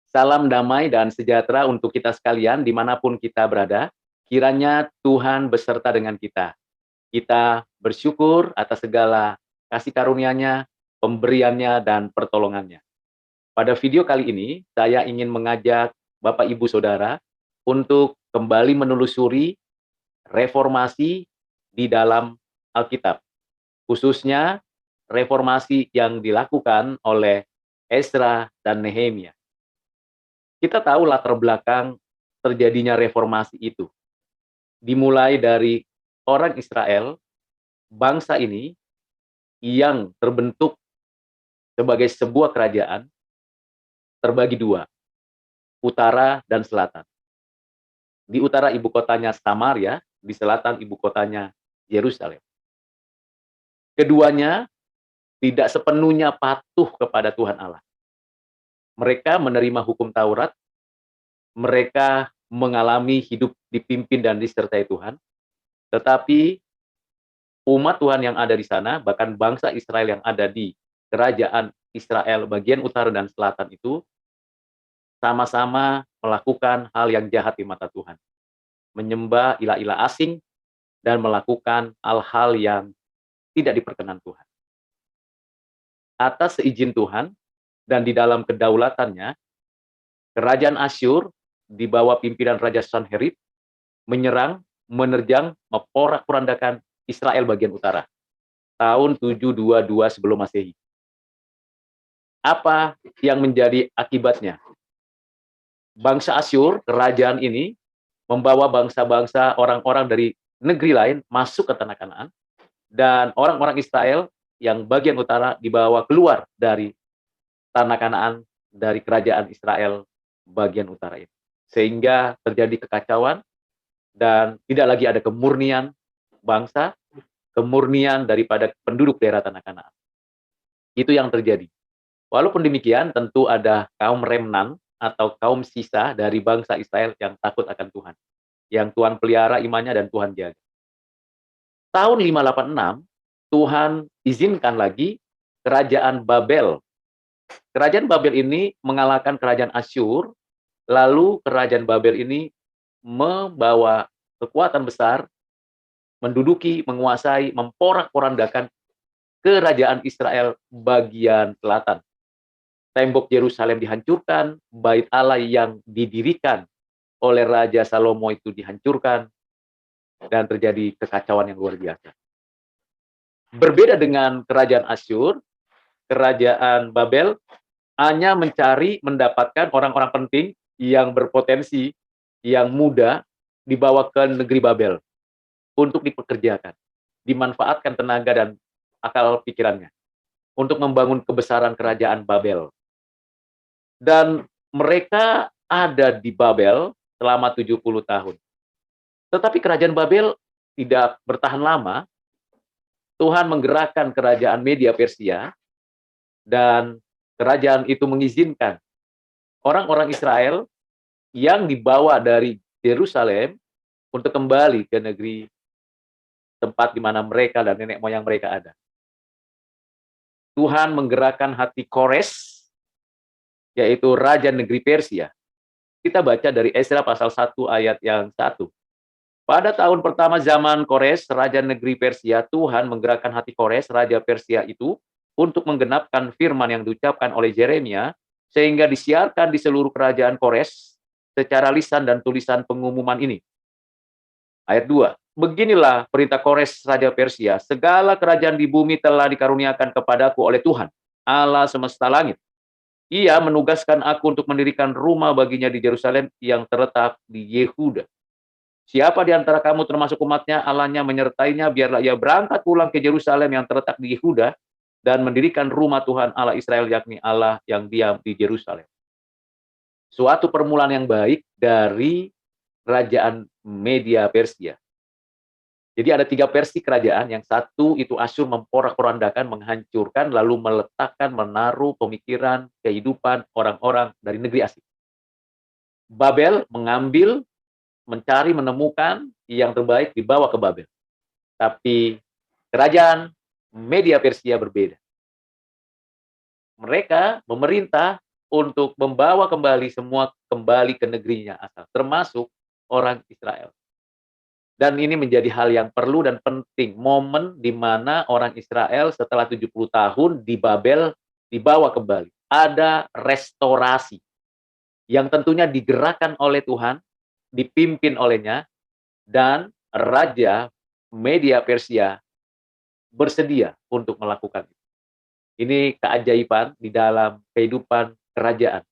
Salam damai dan sejahtera untuk kita sekalian dimanapun kita berada. Kiranya Tuhan beserta dengan kita. Kita bersyukur atas segala kasih karunia-Nya, pemberiannya, dan pertolongannya. Pada video kali ini, saya ingin mengajak Bapak Ibu Saudara untuk kembali menelusuri reformasi di dalam Alkitab. Khususnya reformasi yang dilakukan oleh Ezra dan Nehemia. Kita tahu latar belakang terjadinya reformasi itu. Dimulai dari orang Israel, bangsa ini yang terbentuk sebagai sebuah kerajaan, terbagi dua, utara dan selatan. Di utara ibu kotanya Samaria, di selatan ibu kotanya Yerusalem. Keduanya tidak sepenuhnya patuh kepada Tuhan Allah. Mereka menerima hukum Taurat, mereka mengalami hidup dipimpin dan disertai Tuhan, tetapi umat Tuhan yang ada di sana, bahkan bangsa Israel yang ada di kerajaan Israel bagian utara dan selatan itu, sama-sama melakukan hal yang jahat di mata Tuhan. Menyembah ilah-ilah asing dan melakukan hal-hal yang tidak diperkenan Tuhan. Atas seizin Tuhan dan di dalam kedaulatannya, kerajaan Asyur di bawah pimpinan Raja Sanherib menyerang, menerjang, memporak-porandakan Israel bagian utara. Tahun 722 sebelum Masehi. Apa yang menjadi akibatnya? Bangsa Asyur, kerajaan ini, membawa bangsa-bangsa orang-orang dari negeri lain masuk ke tanah Kanaan, dan orang-orang Israel yang bagian utara dibawa keluar dari tanah Kanaan, dari kerajaan Israel bagian utara itu. Sehingga terjadi kekacauan, dan tidak lagi ada kemurnian bangsa, kemurnian daripada penduduk daerah tanah Kanaan. Itu yang terjadi. Walaupun demikian, tentu ada kaum remnan atau kaum sisa dari bangsa Israel yang takut akan Tuhan, yang Tuhan pelihara imannya dan Tuhan jaga. Tahun 586, Tuhan izinkan lagi kerajaan Babel. Kerajaan Babel ini mengalahkan kerajaan Asyur, lalu kerajaan Babel ini membawa kekuatan besar, menduduki, menguasai, memporak-porandakan kerajaan Israel bagian selatan. Tembok Yerusalem dihancurkan, bait Allah yang didirikan oleh Raja Salomo itu dihancurkan, dan terjadi kekacauan yang luar biasa. Berbeda dengan kerajaan Asyur, kerajaan Babel hanya mencari mendapatkan orang-orang penting yang berpotensi, yang muda, dibawa ke negeri Babel untuk dipekerjakan, dimanfaatkan tenaga dan akal pikirannya untuk membangun kebesaran kerajaan Babel. Dan mereka ada di Babel selama 70 tahun. Tetapi kerajaan Babel tidak bertahan lama. Tuhan menggerakkan kerajaan Media Persia, dan kerajaan itu mengizinkan orang-orang Israel yang dibawa dari Yerusalem untuk kembali ke negeri tempat di mana mereka dan nenek moyang mereka ada. Tuhan menggerakkan hati Kores, yaitu raja negeri Persia. Kita baca dari Ezra pasal 1 ayat yang 1. Pada tahun pertama zaman Kores, raja negeri Persia, Tuhan menggerakkan hati Kores, raja Persia itu, untuk menggenapkan firman yang diucapkan oleh Yeremia, sehingga disiarkan di seluruh kerajaan Kores secara lisan dan tulisan pengumuman ini. Ayat 2. Beginilah perintah Kores, raja Persia, segala kerajaan di bumi telah dikaruniakan kepadaku oleh Tuhan, Allah semesta langit. Ia menugaskan aku untuk mendirikan rumah baginya di Yerusalem yang terletak di Yehuda. Siapa di antara kamu termasuk umatnya, Allahnya menyertainya, biarlah ia berangkat pulang ke Yerusalem yang terletak di Yehuda, dan mendirikan rumah Tuhan Allah Israel, yakni Allah yang diam di Yerusalem. Suatu permulaan yang baik dari kerajaan Media Persia. Jadi ada 3 versi kerajaan, yang satu itu Asyur memporak-porandakan, menghancurkan, lalu meletakkan, menaruh pemikiran, kehidupan orang-orang dari negeri asing. Babel mengambil, mencari, menemukan yang terbaik, dibawa ke Babel. Tapi kerajaan Media Persia berbeda. Mereka memerintah untuk membawa kembali semua kembali ke negerinya asal, termasuk orang Israel. Dan ini menjadi hal yang perlu dan penting, momen di mana orang Israel setelah 70 tahun di Babel dibawa kembali. Ada restorasi yang tentunya digerakkan oleh Tuhan, dipimpin olehnya, dan Raja Media Persia bersedia untuk melakukan itu. Ini keajaiban di dalam kehidupan kerajaan.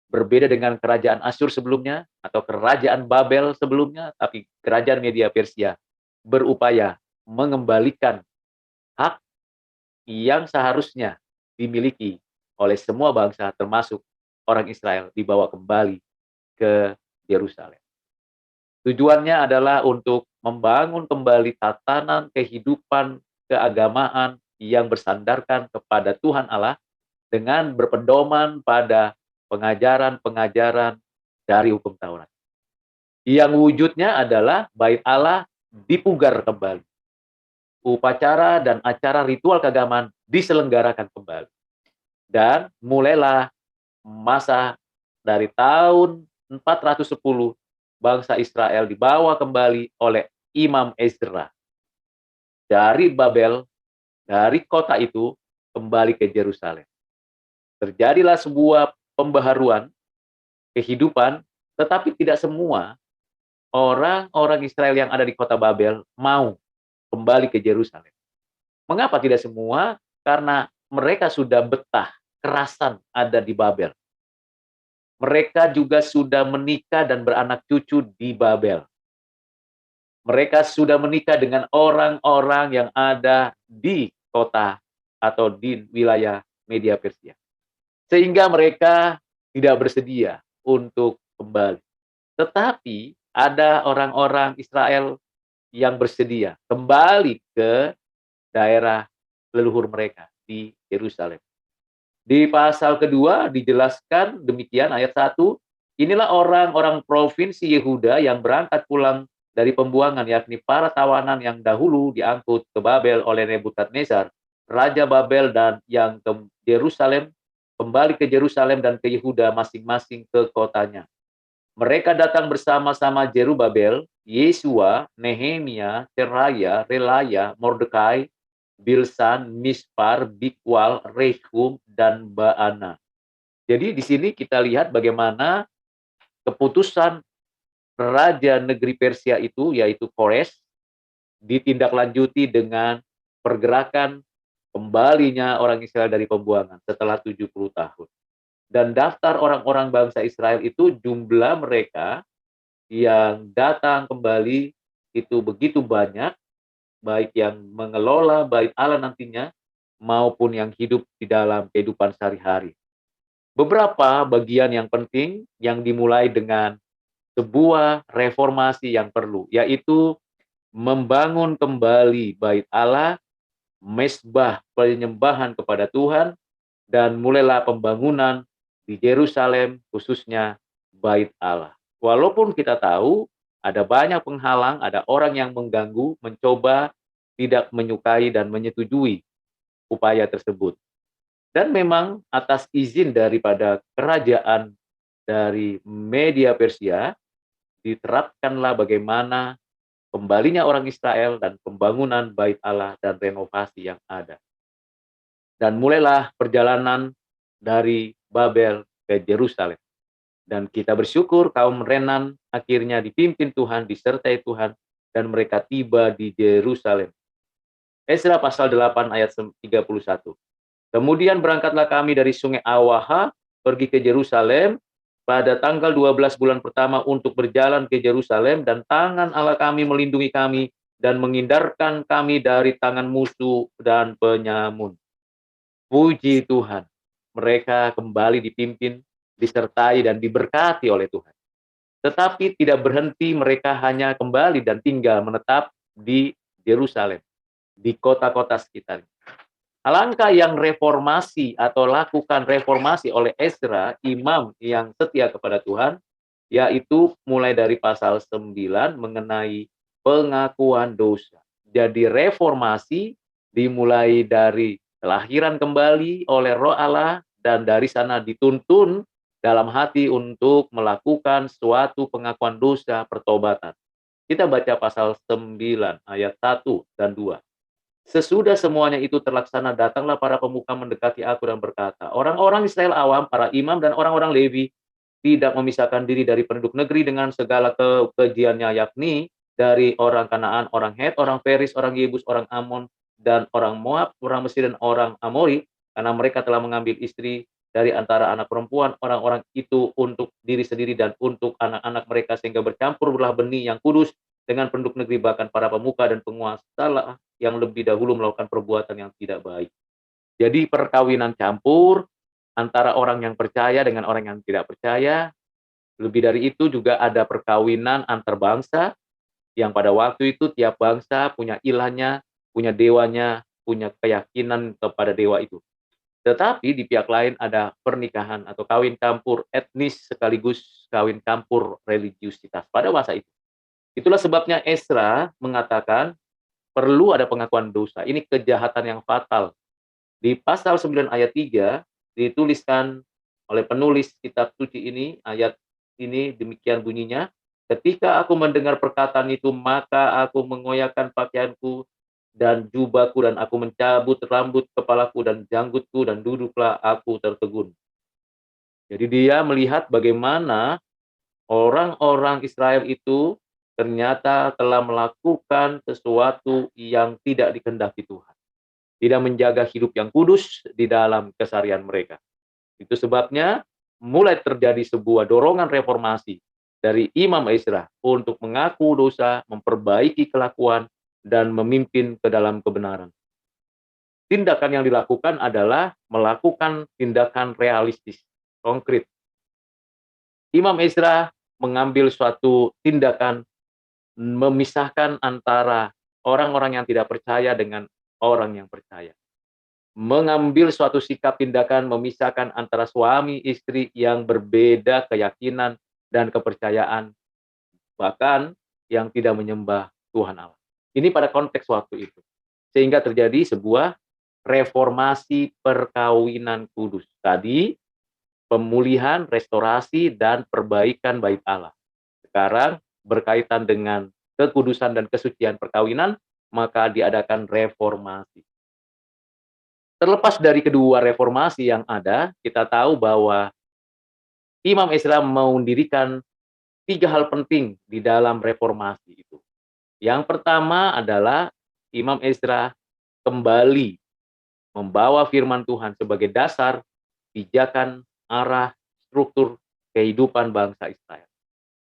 Berbeda dengan kerajaan Asyur sebelumnya atau kerajaan Babel sebelumnya, tapi kerajaan Media Persia berupaya mengembalikan hak yang seharusnya dimiliki oleh semua bangsa termasuk orang Israel dibawa kembali ke Yerusalem. Tujuannya adalah untuk membangun kembali tatanan kehidupan keagamaan yang bersandarkan kepada Tuhan Allah dengan berpedoman pada pengajaran-pengajaran dari hukum Taurat. Yang wujudnya adalah bait Allah dipugar kembali. Upacara dan acara ritual keagamaan diselenggarakan kembali. Dan mulailah masa dari tahun 410 bangsa Israel dibawa kembali oleh Imam Ezra dari Babel, dari kota itu kembali ke Yerusalem. Terjadilah sebuah pembaharuan kehidupan, tetapi tidak semua orang-orang Israel yang ada di kota Babel mau kembali ke Yerusalem. Mengapa tidak semua? Karena mereka sudah betah, kerasan ada di Babel. Mereka juga sudah menikah dan beranak cucu di Babel. Mereka sudah menikah dengan orang-orang yang ada di kota atau di wilayah Media Persia. Sehingga mereka tidak bersedia untuk kembali. Tetapi ada orang-orang Israel yang bersedia kembali ke daerah leluhur mereka di Yerusalem. Di pasal kedua dijelaskan demikian ayat 1, inilah orang-orang provinsi Yehuda yang berangkat pulang dari pembuangan, yakni para tawanan yang dahulu diangkut ke Babel oleh Nebukadnezar, Raja Babel, dan yang ke Yerusalem, kembali ke Yerusalem dan ke Yehuda masing-masing ke kotanya. Mereka datang bersama-sama Jerubabel, Yesua, Nehemia, Seraya, Relaya, Mordekai, Bilsan, Mispar, Bikwal, Rehum, dan Baana. Jadi di sini kita lihat bagaimana keputusan Raja Negeri Persia itu, yaitu Kores, ditindaklanjuti dengan pergerakan kembalinya orang Israel dari pembuangan setelah 70 tahun. Dan daftar orang-orang bangsa Israel itu jumlah mereka yang datang kembali itu begitu banyak, baik yang mengelola bait Allah nantinya, maupun yang hidup di dalam kehidupan sehari-hari. Beberapa bagian yang penting yang dimulai dengan sebuah reformasi yang perlu, yaitu membangun kembali bait Allah, mesbah penyembahan kepada Tuhan, dan mulailah pembangunan di Yerusalem, khususnya bait Allah. Walaupun kita tahu ada banyak penghalang, ada orang yang mengganggu, mencoba tidak menyukai dan menyetujui upaya tersebut. Dan memang atas izin daripada kerajaan dari Media Persia, diterapkanlah bagaimana kembalinya orang Israel dan pembangunan bait Allah dan renovasi yang ada. Dan mulailah perjalanan dari Babel ke Yerusalem. Dan kita bersyukur kaum Renan akhirnya dipimpin Tuhan, disertai Tuhan, dan mereka tiba di Yerusalem. Ezra pasal 8 ayat 31. Kemudian berangkatlah kami dari sungai Awaha, pergi ke Yerusalem, pada tanggal 12 bulan pertama untuk berjalan ke Yerusalem, dan tangan Allah kami melindungi kami, dan menghindarkan kami dari tangan musuh dan penyamun. Puji Tuhan, mereka kembali dipimpin, disertai, dan diberkati oleh Tuhan. Tetapi tidak berhenti, mereka hanya kembali dan tinggal menetap di Yerusalem, di kota-kota sekitarnya. Alangkah yang reformasi atau lakukan reformasi oleh Ezra, imam yang setia kepada Tuhan, yaitu mulai dari pasal 9 mengenai pengakuan dosa. Jadi reformasi dimulai dari kelahiran kembali oleh Roh Allah dan dari sana dituntun dalam hati untuk melakukan suatu pengakuan dosa pertobatan. Kita baca pasal 9 ayat 1 dan 2. Sesudah semuanya itu terlaksana, datanglah para pemuka mendekati aku dan berkata, orang-orang Israel awam, para imam dan orang-orang Lewi, tidak memisahkan diri dari penduduk negeri dengan segala kekejiannya, yakni dari orang Kanaan, orang Het, orang Feris, orang Yebus, orang Amon, dan orang Moab, orang Mesir, dan orang Amori, karena mereka telah mengambil istri dari antara anak perempuan orang-orang itu untuk diri sendiri dan untuk anak-anak mereka, sehingga bercampur belah benih yang kudus dengan penduduk negeri, bahkan para pemuka dan penguasa yang lebih dahulu melakukan perbuatan yang tidak baik. Jadi perkawinan campur antara orang yang percaya dengan orang yang tidak percaya. Lebih dari itu juga ada perkawinan antar bangsa, yang pada waktu itu tiap bangsa punya ilahnya, punya dewanya, punya keyakinan kepada dewa itu. Tetapi di pihak lain ada pernikahan atau kawin campur etnis sekaligus kawin campur religiusitas pada masa itu. Itulah sebabnya Ezra mengatakan perlu ada pengakuan dosa. Ini kejahatan yang fatal. Di pasal 9 ayat 3 dituliskan oleh penulis kitab suci ini, ayat ini demikian bunyinya, ketika aku mendengar perkataan itu, maka aku mengoyakkan pakaianku dan jubahku, dan aku mencabut rambut kepalaku dan janggutku, dan duduklah aku tertegun. Jadi dia melihat bagaimana orang-orang Israel itu ternyata telah melakukan sesuatu yang tidak dikehendaki Tuhan. Tidak menjaga hidup yang kudus di dalam keseharian mereka. Itu sebabnya mulai terjadi sebuah dorongan reformasi dari Imam Ezra untuk mengaku dosa, memperbaiki kelakuan, dan memimpin ke dalam kebenaran. Tindakan yang dilakukan adalah melakukan tindakan realistis, konkret. Imam Ezra mengambil suatu tindakan memisahkan antara orang-orang yang tidak percaya dengan orang yang percaya. Mengambil suatu sikap tindakan memisahkan antara suami istri yang berbeda keyakinan dan kepercayaan, bahkan yang tidak menyembah Tuhan Allah. Ini pada konteks waktu itu. Sehingga terjadi sebuah reformasi perkawinan kudus. Tadi pemulihan, restorasi, dan perbaikan bait Allah. Sekarang berkaitan dengan kekudusan dan kesucian perkawinan, maka diadakan reformasi. Terlepas dari kedua reformasi yang ada, kita tahu bahwa Imam Ezra mendirikan 3 hal penting di dalam reformasi itu. Yang pertama adalah Imam Ezra kembali membawa firman Tuhan sebagai dasar pijakan, arah, struktur kehidupan bangsa Israel.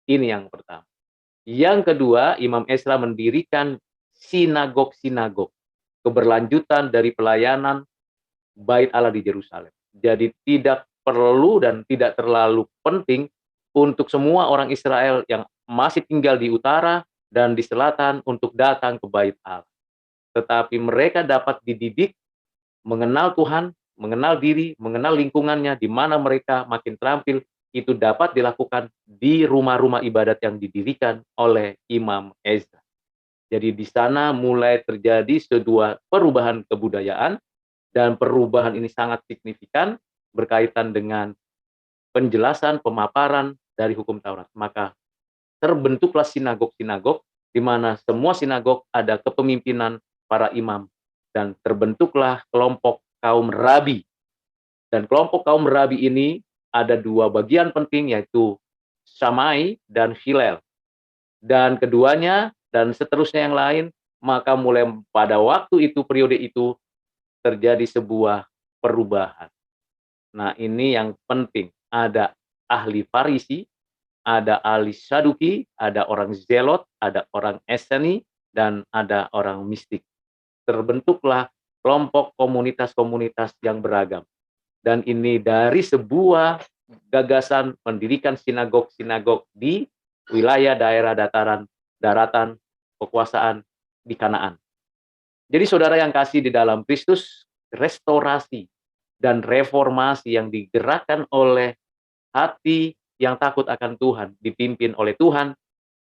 Ini yang pertama. Yang kedua, Imam Ezra mendirikan sinagog-sinagog, keberlanjutan dari pelayanan bait Allah di Yerusalem. Jadi tidak perlu dan tidak terlalu penting untuk semua orang Israel yang masih tinggal di utara dan di selatan untuk datang ke bait Allah. Tetapi mereka dapat dididik mengenal Tuhan, mengenal diri, mengenal lingkungannya, di mana mereka makin terampil, itu dapat dilakukan di rumah-rumah ibadat yang didirikan oleh Imam Ezra. Jadi di sana mulai terjadi sebuah perubahan kebudayaan, dan perubahan ini sangat signifikan berkaitan dengan penjelasan, pemaparan dari hukum Taurat. Maka terbentuklah sinagog-sinagog, di mana semua sinagog ada kepemimpinan para imam, dan terbentuklah kelompok kaum rabi. Dan kelompok kaum rabi ini ada 2 bagian penting, yaitu Shammai dan Hillel. Dan keduanya dan seterusnya yang lain, maka mulai pada waktu itu, periode itu, terjadi sebuah perubahan. Nah, ini yang penting. Ada ahli Farisi, ada ahli Saduki, ada orang Zelot, ada orang Eseni, dan ada orang mistik. Terbentuklah kelompok komunitas-komunitas yang beragam. Dan ini dari sebuah gagasan mendirikan sinagog-sinagog di wilayah daerah daratan, kekuasaan di Kanaan. Jadi saudara yang kasih di dalam Kristus, restorasi dan reformasi yang digerakkan oleh hati yang takut akan Tuhan, dipimpin oleh Tuhan,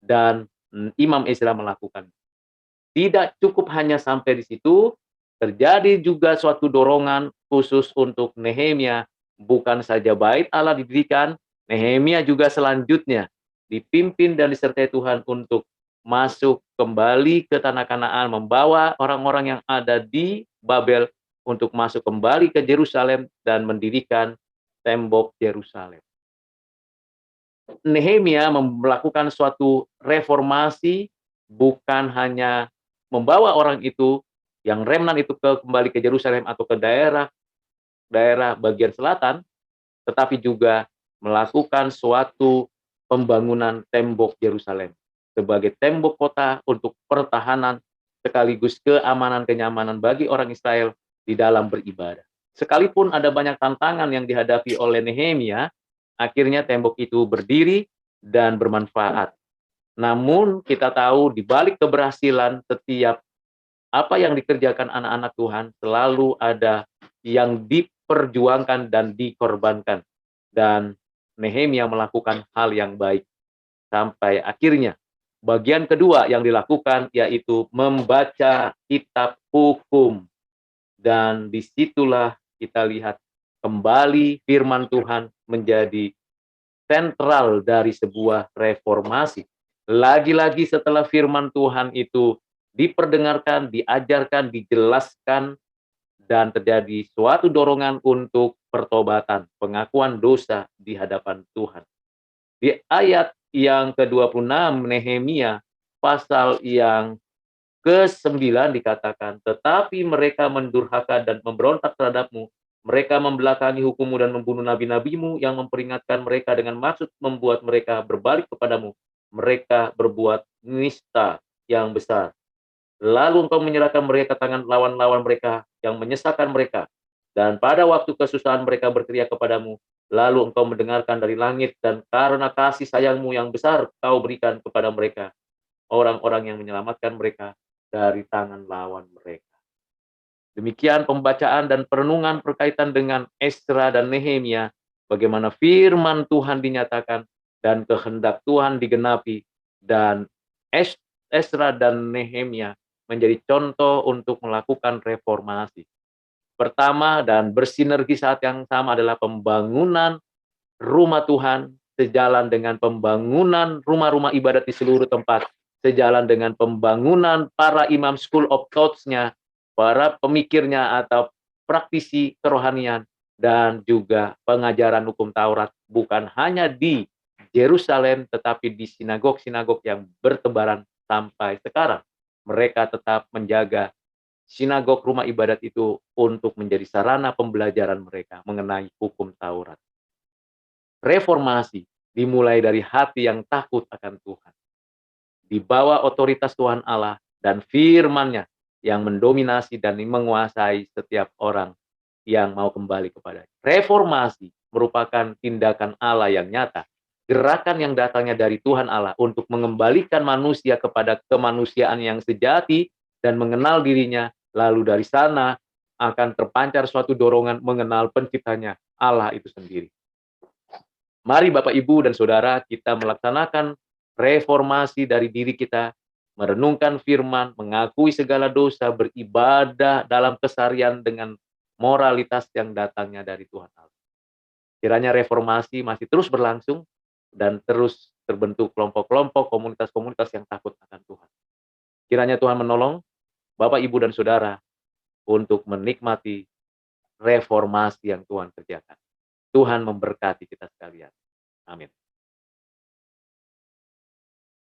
dan Imam Ezra melakukan. Tidak cukup hanya sampai di situ, terjadi juga suatu dorongan khusus untuk Nehemia bukan saja bait Allah didirikan, Nehemia juga selanjutnya dipimpin dan disertai Tuhan untuk masuk kembali ke tanah Kanaan, membawa orang-orang yang ada di Babel untuk masuk kembali ke Yerusalem dan mendirikan tembok Yerusalem. Nehemia melakukan suatu reformasi, bukan hanya membawa orang itu yang remnant itu kembali ke Yerusalem atau ke daerah bagian selatan, tetapi juga melakukan suatu pembangunan tembok Yerusalem sebagai tembok kota untuk pertahanan sekaligus keamanan-kenyamanan bagi orang Israel di dalam beribadah. Sekalipun ada banyak tantangan yang dihadapi oleh Nehemia, akhirnya tembok itu berdiri dan bermanfaat. Namun kita tahu di balik keberhasilan setiap apa yang dikerjakan anak-anak Tuhan selalu ada yang diperjuangkan dan dikorbankan. Dan Nehemia melakukan hal yang baik. Sampai akhirnya bagian kedua yang dilakukan yaitu membaca kitab hukum. Dan disitulah kita lihat kembali firman Tuhan menjadi sentral dari sebuah reformasi. Lagi-lagi setelah firman Tuhan itu diperdengarkan, diajarkan, dijelaskan, dan terjadi suatu dorongan untuk pertobatan, pengakuan dosa di hadapan Tuhan. Di ayat yang ke-26 Nehemia, pasal yang ke-9 dikatakan, tetapi mereka mendurhaka dan memberontak terhadapmu. Mereka membelakangi hukummu dan membunuh nabi-nabimu yang memperingatkan mereka dengan maksud membuat mereka berbalik kepadamu. Mereka berbuat nista yang besar. Lalu engkau menyerahkan mereka ke tangan lawan-lawan mereka yang menyesatkan mereka. Dan pada waktu kesusahan mereka berteriak kepadamu, lalu engkau mendengarkan dari langit, dan karena kasih sayangmu yang besar kau berikan kepada mereka orang-orang yang menyelamatkan mereka dari tangan lawan mereka. Demikian pembacaan dan perenungan berkaitan dengan Esra dan Nehemia, bagaimana firman Tuhan dinyatakan dan kehendak Tuhan digenapi, dan Esra dan Nehemia menjadi contoh untuk melakukan reformasi. Pertama dan bersinergi saat yang sama adalah pembangunan rumah Tuhan sejalan dengan pembangunan rumah-rumah ibadat di seluruh tempat, sejalan dengan pembangunan para imam school of thoughts-nya, para pemikirnya atau praktisi kerohanian, dan juga pengajaran hukum Taurat, bukan hanya di Yerusalem, tetapi di sinagog-sinagog yang bertebaran sampai sekarang. Mereka tetap menjaga sinagog rumah ibadat itu untuk menjadi sarana pembelajaran mereka mengenai hukum Taurat. Reformasi dimulai dari hati yang takut akan Tuhan. Di bawah otoritas Tuhan Allah dan firman-Nya yang mendominasi dan menguasai setiap orang yang mau kembali kepadanya. Reformasi merupakan tindakan Allah yang nyata. Gerakan yang datangnya dari Tuhan Allah untuk mengembalikan manusia kepada kemanusiaan yang sejati dan mengenal dirinya. Lalu dari sana akan terpancar suatu dorongan mengenal penciptanya, Allah itu sendiri. Mari Bapak, Ibu, dan Saudara, kita melaksanakan reformasi dari diri kita, merenungkan firman, mengakui segala dosa, beribadah dalam keseharian dengan moralitas yang datangnya dari Tuhan Allah. Kiranya reformasi masih terus berlangsung dan terus terbentuk kelompok-kelompok, komunitas-komunitas yang takut akan Tuhan. Kiranya Tuhan menolong Bapak, Ibu, dan Saudara untuk menikmati reformasi yang Tuhan kerjakan. Tuhan memberkati kita sekalian. Amin.